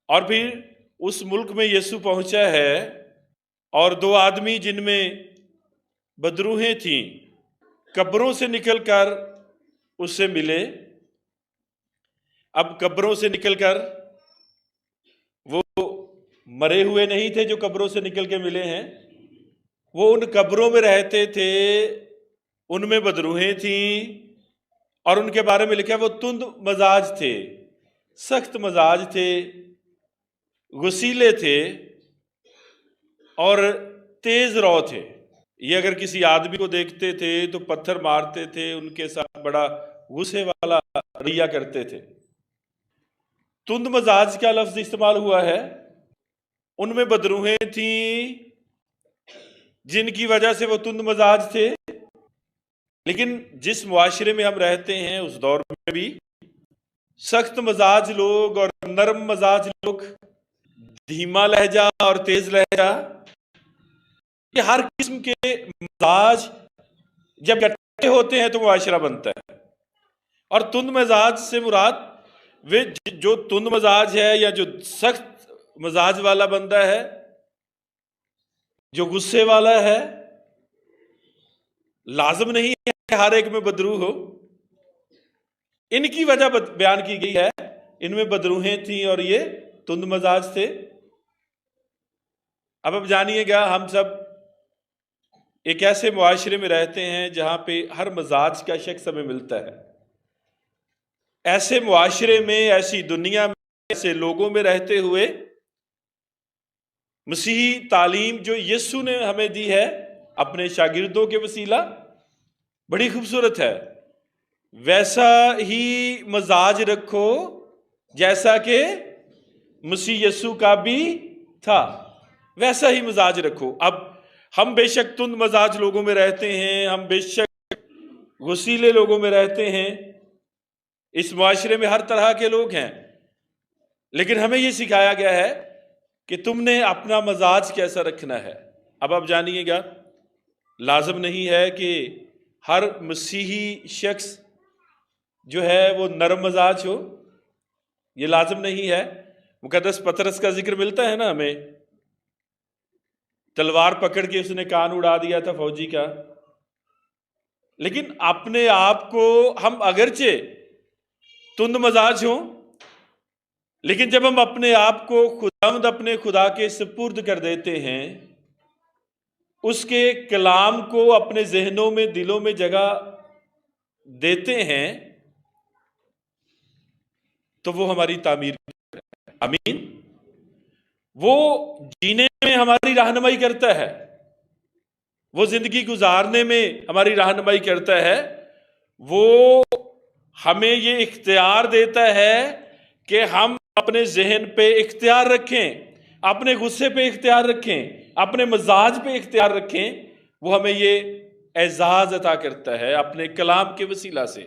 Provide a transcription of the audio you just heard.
اور پھر اس ملک میں یسوع پہنچا ہے اور دو آدمی جن میں بدروہیں تھیں قبروں سے نکل کر اس سے ملے۔ اب قبروں سے نکل کر وہ مرے ہوئے نہیں تھے جو قبروں سے نکل کے ملے ہیں، وہ ان قبروں میں رہتے تھے، ان میں بدروہیں تھیں، اور ان کے بارے میں لکھا ہے وہ تند مزاج تھے، سخت مزاج تھے، غصیلے تھے اور تیز رو تھے۔ یہ اگر کسی آدمی کو دیکھتے تھے تو پتھر مارتے تھے، ان کے ساتھ بڑا غصے والا رویہ کرتے تھے۔ تند مزاج کا لفظ استعمال ہوا ہے، ان میں بدروہیں تھیں جن کی وجہ سے وہ تند مزاج تھے۔ لیکن جس معاشرے میں ہم رہتے ہیں اس دور میں بھی سخت مزاج لوگ اور نرم مزاج لوگ، دھیما لہجہ اور تیز لہجہ، یہ ہر قسم کے مزاج جب اکٹھے ہوتے ہیں تو معاشرہ بنتا ہے۔ اور تند مزاج سے مراد وہ جو تند مزاج ہے یا جو سخت مزاج والا بندہ ہے، جو غصے والا ہے، لازم نہیں ہے کہ ہر ایک میں بدرو ہو۔ ان کی وجہ بیان کی گئی ہے، ان میں بدروہیں تھیں اور یہ تند مزاج تھے۔ اب جانیے گا، ہم سب ایک ایسے معاشرے میں رہتے ہیں جہاں پہ ہر مزاج کا شخص ہمیں ملتا ہے۔ ایسے معاشرے میں، ایسی دنیا میں، ایسے لوگوں میں رہتے ہوئے مسیحی تعلیم جو یسوع نے ہمیں دی ہے اپنے شاگردوں کے وسیلہ، بڑی خوبصورت ہے۔ ویسا ہی مزاج رکھو جیسا کہ مسیح یسوع کا بھی تھا، ویسا ہی مزاج رکھو۔ اب ہم بے شک تند مزاج لوگوں میں رہتے ہیں، ہم بے شک غصیلے لوگوں میں رہتے ہیں، اس معاشرے میں ہر طرح کے لوگ ہیں، لیکن ہمیں یہ سکھایا گیا ہے کہ تم نے اپنا مزاج کیسا رکھنا ہے۔ اب آپ جانیے گا، لازم نہیں ہے کہ ہر مسیحی شخص جو ہے وہ نرم مزاج ہو، یہ لازم نہیں ہے۔ مقدس پطرس کا ذکر ملتا ہے نا ہمیں، تلوار پکڑ کے اس نے کان اڑا دیا تھا فوجی کا۔ لیکن اپنے آپ کو ہم اگرچہ تند مزاج ہوں، لیکن جب ہم اپنے آپ کو خداوند اپنے خدا کے سپرد کر دیتے ہیں، اس کے کلام کو اپنے ذہنوں میں، دلوں میں جگہ دیتے ہیں، تو وہ ہماری تعمیر کرتا ہے۔ آمین۔ وہ جینے میں ہماری رہنمائی کرتا ہے، وہ زندگی گزارنے میں ہماری رہنمائی کرتا ہے، وہ ہمیں یہ اختیار دیتا ہے کہ ہم اپنے ذہن پہ اختیار رکھیں، اپنے غصے پہ اختیار رکھیں، اپنے مزاج پہ اختیار رکھیں۔ وہ ہمیں یہ اعزاز عطا کرتا ہے اپنے کلام کے وسیلہ سے۔